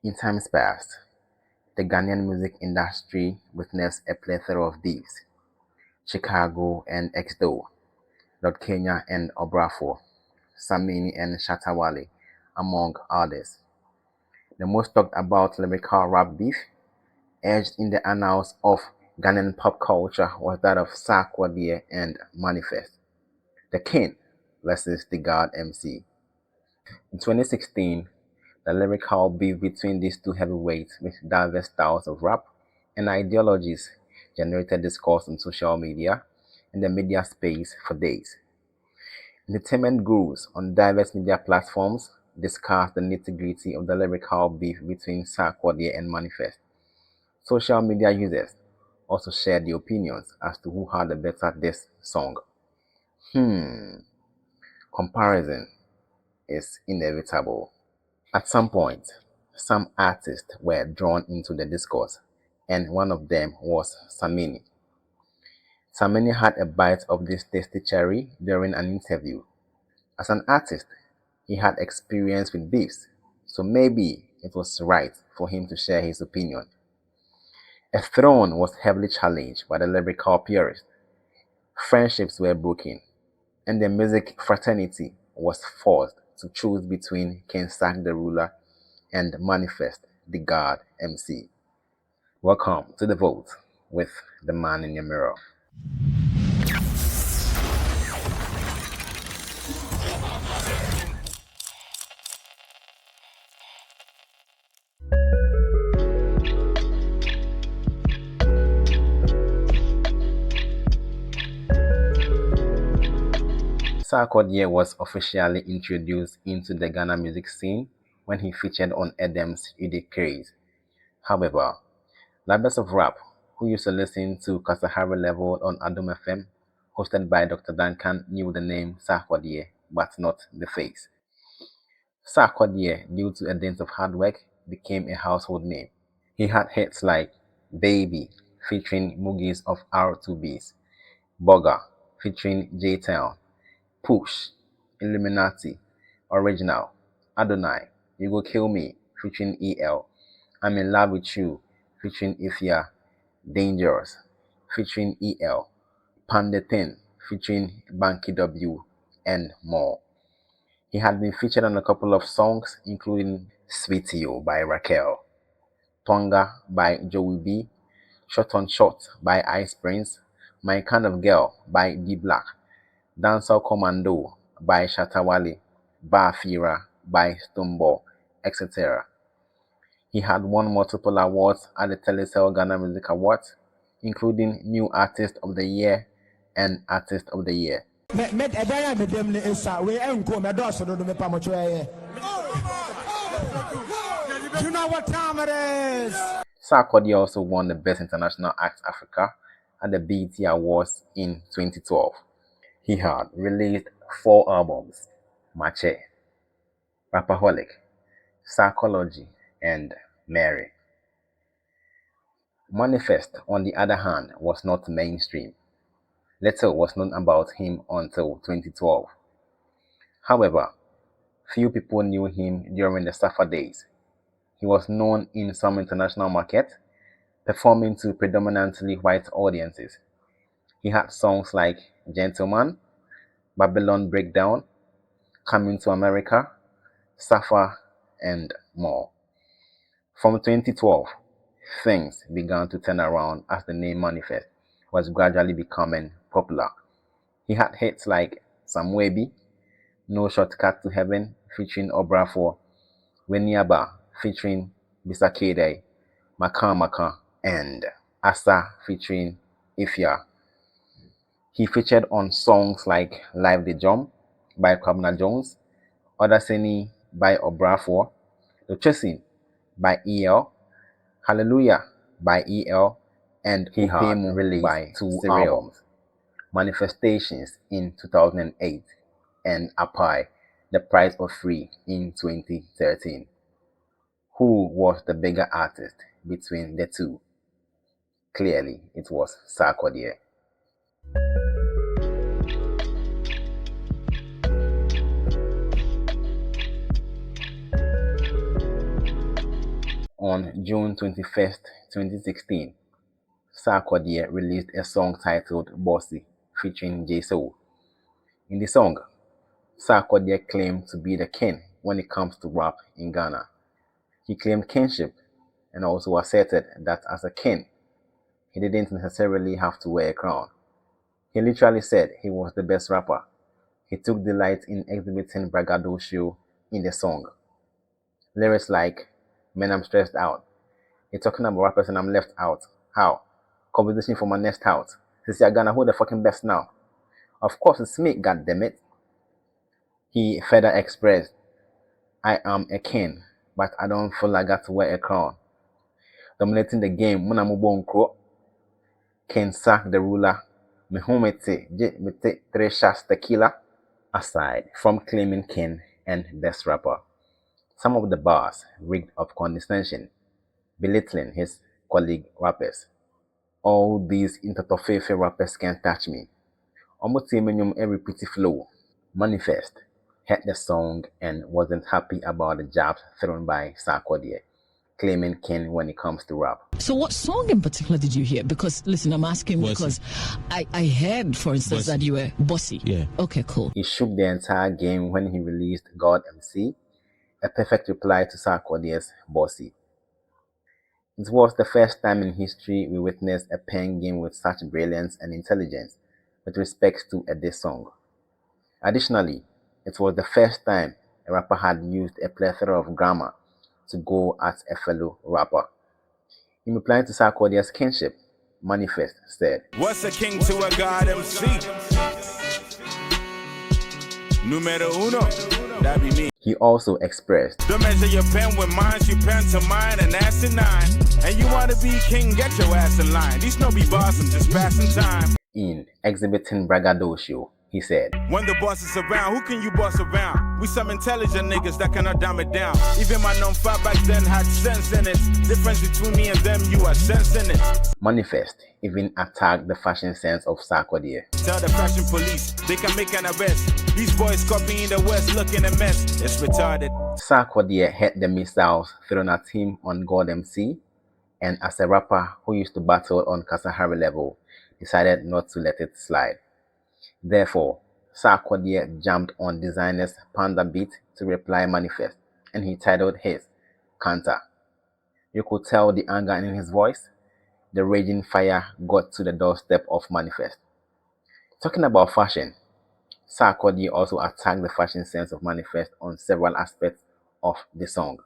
In times past, the Ghanaian music industry witnessed a plethora of beefs. Chicago and Exdo, Lord Kenya and Obrafo, Samini and Shatawale, among others. The most talked about lyrical rap beef, etched in the annals of Ghanaian pop culture, was that of Sarkodie and M.anifest, the King versus the godmc. In 2016, the lyrical beef between these two heavyweights with diverse styles of rap and ideologies generated discourse on social media and the media space for days. Entertainment gurus on diverse media platforms discussed the nitty-gritty of the lyrical beef between Sarkodie and M.anifest. Social media users also shared their opinions as to who had the better diss song. Comparison is inevitable. At some point, some artists were drawn into the discourse, and one of them was Samini. Samini had a bite of this tasty cherry during an interview. As an artist, he had experience with beefs, so maybe it was right for him to share his opinion. A throne was heavily challenged by the lyrical purists. Friendships were broken, and the music fraternity was forced to choose between King Sack the ruler and M.anifest the God MC. Welcome to the vote with the man in your mirror. Sarkodie was officially introduced into the Ghana music scene when he featured on Edem's Ude Craze. However, lovers of rap who used to listen to Kasahari Level on Adom FM, hosted by Dr. Duncan, knew the name Sarkodie, but not the face. Sarkodie, due to a dint of hard work, became a household name. He had hits like Baby, featuring Moogies of R2Bs, Bugger, featuring J-Town, Push, Illuminati, Original, Adonai, You Go Kill Me, featuring EL, I'm in Love with You, featuring Ifya, Dangerous, featuring EL, Pandetin, featuring Banky W, and more. He had been featured on a couple of songs, including Sweetio by Raquel, Tonga by Joey B, Shot on Shot by Ice Prince, My Kind of Girl by D Black, Dancehall Commando by Shatawale, Bafira by Stoneball, etc. He had won multiple awards at the Telecel Ghana Music Awards, including New Artist of the Year and Artist of the Year. Do you know what time it is? Sarkodie also won the Best International Act Africa at the BET Awards in 2012. He had released 4 albums: Mache, Rapaholic, Psychology, and Mary. M.anifest, on the other hand, was not mainstream. Little was known about him until 2012. However, few people knew him during the Safa days. He was known in some international markets, performing to predominantly white audiences. He had songs like Gentleman, Babylon Breakdown, Coming to America, Safa, and more. From 2012, things began to turn around as the name M.anifest was gradually becoming popular. He had hits like Samwebi, No Shortcut to Heaven featuring Obrafo, Weniaba featuring Bisakede, Maka, and Asa featuring Ifya. He featured on songs like Live the Jump by Kwabena Jones, Odaseni by Obrafo, The Chasing by EL, Hallelujah by EL, and he had released by 2 albums, Manifestations in 2008 and Apai, The Price of Free in 2013. Who was the bigger artist between the two? Clearly, it was Sarkodie. On June 21st, 2016, Sarkodie released a song titled Bossy featuring J-Soul. In the song, Sarkodie claimed to be the king when it comes to rap in Ghana. He claimed kingship and also asserted that as a king, he didn't necessarily have to wear a crown. He literally said he was the best rapper. He took delight in exhibiting braggadocio in the song. Lyrics like, "Man, I'm stressed out. You're talking about rappers and I'm left out. How? Competition for my next house. Since you're Ghana, who the fucking best now? Of course it's me, goddammit." He further expressed, "I am a king, but I don't feel like I got to wear a crown. Dominating the game, muna mubonkro. King sack the ruler. Mehumete, mete 3 shots tequila." Aside from claiming king and best rapper, some of the bars reeked of condescension, belittling his colleague rappers. "All these intertofefe rappers can't touch me. Omotimenyum every pretty flow." Manifest heard the song and wasn't happy about the jabs thrown by Sarkodie, claiming king when it comes to rap. So what song in particular did you hear? Because, listen, I'm asking Bossy. because I heard, for instance, Bossy. that you were Bossy. Yeah. Okay, cool. He shook the entire game when he released godmc, a perfect reply to Sarkodie's Bossy. It was the first time in history we witnessed a pen game with such brilliance and intelligence with respect to a diss song. Additionally, it was the first time a rapper had used a plethora of grammar to go at a fellow rapper. In replying to Sarkodie's kinship, Manifest said, What's a king to a god MC? Numero uno, that be me. He also expressed, Don't measure your pen with mine, you pen to mine and asinine. And you wanna be king, get your ass in line. These no be boss, I'm just passing time. in exhibiting braggadocio, he said, When the boss is around, who can you boss around? We some intelligent niggas that cannot dumb it down. Even my non-fat back then had sense in it. Difference between me and them, you are sensing it. Manifest even attacked the fashion sense of Sarkodie. Tell the fashion police, they can make an arrest. These boys copying the West, looking a mess. It's retarded. Sarkodie had the missiles thrown at him on godmc, and as a rapper who used to battle on Kasahari level, decided not to let it slide. Therefore, Sarkodie jumped on designer's Panda beat to reply Manifest, and he titled his Kanta. You could tell the anger in his voice. The raging fire got to the doorstep of Manifest. Talking about fashion, Sarkodie also attacked the fashion sense of Manifest on several aspects of the song.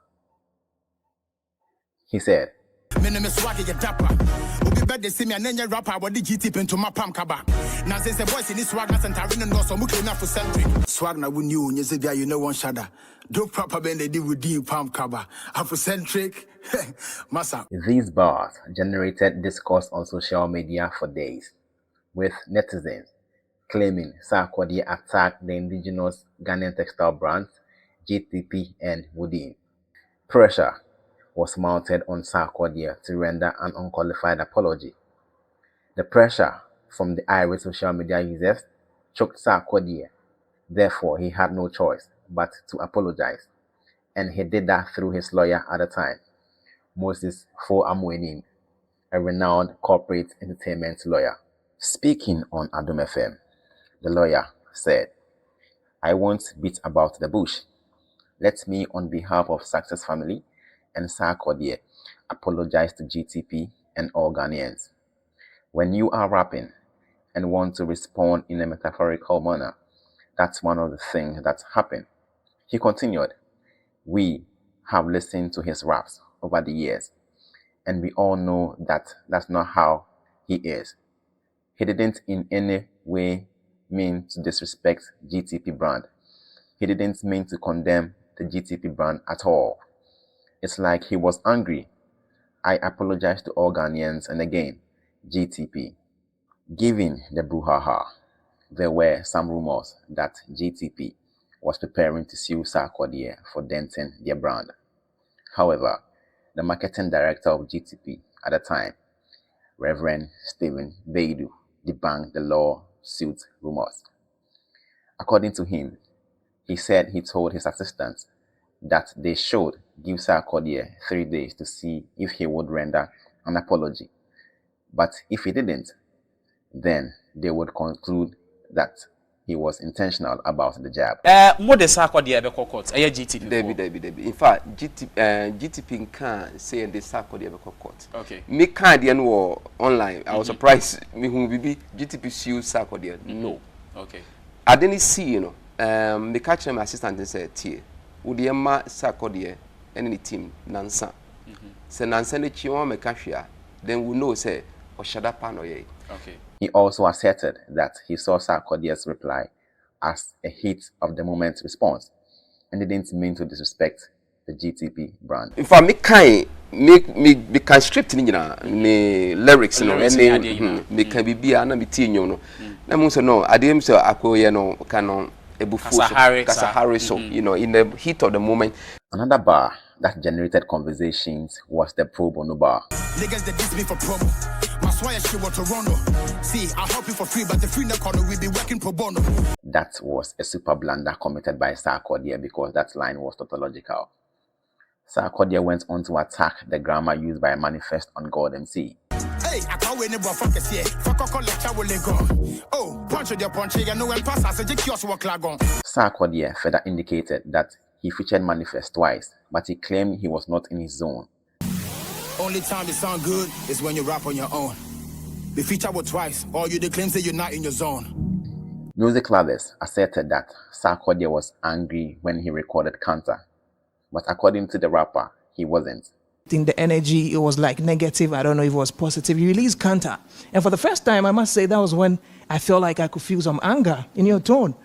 He said, Swag na we new you know one shada. Do proper bend they did with the palm cover. Afrocentric. Massa. These bars generated discourse on social media for days, with netizens claiming Sarkodie attacked the indigenous Ghanaian textile brands GTP and Woodin. Pressure was mounted on Sarkodie to render an unqualified apology. The pressure from the irate social media users choked Sarkodie. Therefore, he had no choice but to apologize, and he did that through his lawyer at the time, Moses Amwenin, a renowned corporate entertainment lawyer. Speaking on Adom FM, the lawyer said, "I won't beat about the bush. Let me, on behalf of Success Family and Sarkodie, apologize to GTP and all Ghanaians. When you are rapping and want to respond in a metaphorical manner, that's one of the things that happen." He continued, "We have listened to his raps over the years, and we all know that that's not how he is. He didn't in any way mean to disrespect GTP brand. He didn't mean to condemn the GTP brand at all. It's like he was angry. I apologize to all Ghanaians, and again, GTP." Given the brouhaha, there were some rumors that GTP was preparing to sue Sarkodie for denting their brand. However, the marketing director of GTP at the time, Reverend Stephen Beidu, debunked the lawsuit rumors. According to him, he said he told his assistant that they should give Sarkodie 3 days to see if he would render an apology. But if he didn't, then they would conclude that he was intentional about the jab. More the Sarkodie be court. GTP. Debbie. In fact, GTP can say the Sarkodie be court. Okay. Me can't the war online. I was surprised. Me who be GTP sue Sarkodie. No. Okay. I didn't see, you know. Me catch my assistant and said, "Tie, udi ma Sarkodie any team nansa. Se nansa ne chiwa me kashia. Then we know say o shada pano ye." Okay. He also asserted that he saw Sarkodie's reply as a heat of the moment response and didn't mean to disrespect the GTP brand. In fact, me can script ni me lyrics no and me can be na me tinyo no. Na mo say no, adem say akoye no canon ebufu Kasahari so you know in the heat of the moment. Another bar that generated conversations was the pro bono bar. Niggas that diss me for promo. My swire shit was Toronto. See, I'll help you for free, but the free no corner will be working pro bono. That was a super blunder committed by Sarkodie because that line was tautological. Sarkodie went on to attack the grammar used by M.anifest on godmc. Hey, I can't wait never fuck us here. Fuck a lecture will go. Oh, punch your punch, you know, and pass us a kiosk work lagon. Sarkodie further indicated that he featured M.anifest twice, but he claimed he was not in his zone. Only time it sound good is when you rap on your own. The feature was twice, or you claim say you're not in your zone. Music lovers asserted that Sarkodie was angry when he recorded Kanta, but according to the rapper, he wasn't. In the energy, it was like negative. I don't know if it was positive. You released Kanta, and for the first time, I must say that was when I felt like I could feel some anger in your tone.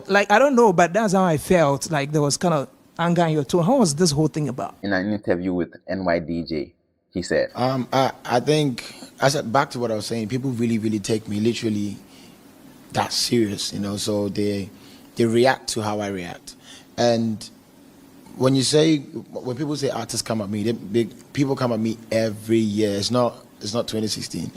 Like I don't know, but that's how I felt. Like there was kind of anger in your tone. How was this whole thing about? In an interview with NYDJ, he said, I think, I said back to what I was saying, people really take me literally that serious, you know, so they react to how I react. And when people say artists come at me, people come at me every year. It's not 2016.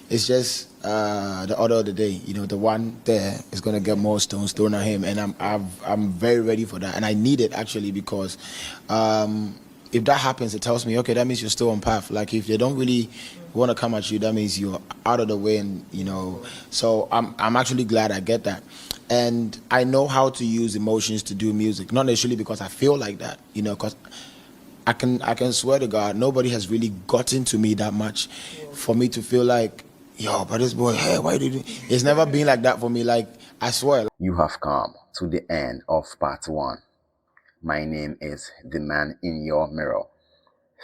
It's just the order of the day. You know, the one there is gonna get more stones thrown at him, and I'm very ready for that, and I need it actually because if that happens, it tells me, okay, that means you're still on path. Like if they don't really want to come at you, that means you're out of the way, and you know. So I'm actually glad I get that. And I know how to use emotions to do music, not necessarily because I feel like that, you know, because I can swear to God, nobody has really gotten to me that much for me to feel like, yo, but this boy, hey, why did you? It's never been like that for me, like, I swear. You have come to the end of part 1. My name is The Man in Your Mirror.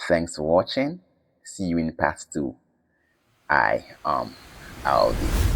Thanks for watching. See you in part 2. I am Aldi.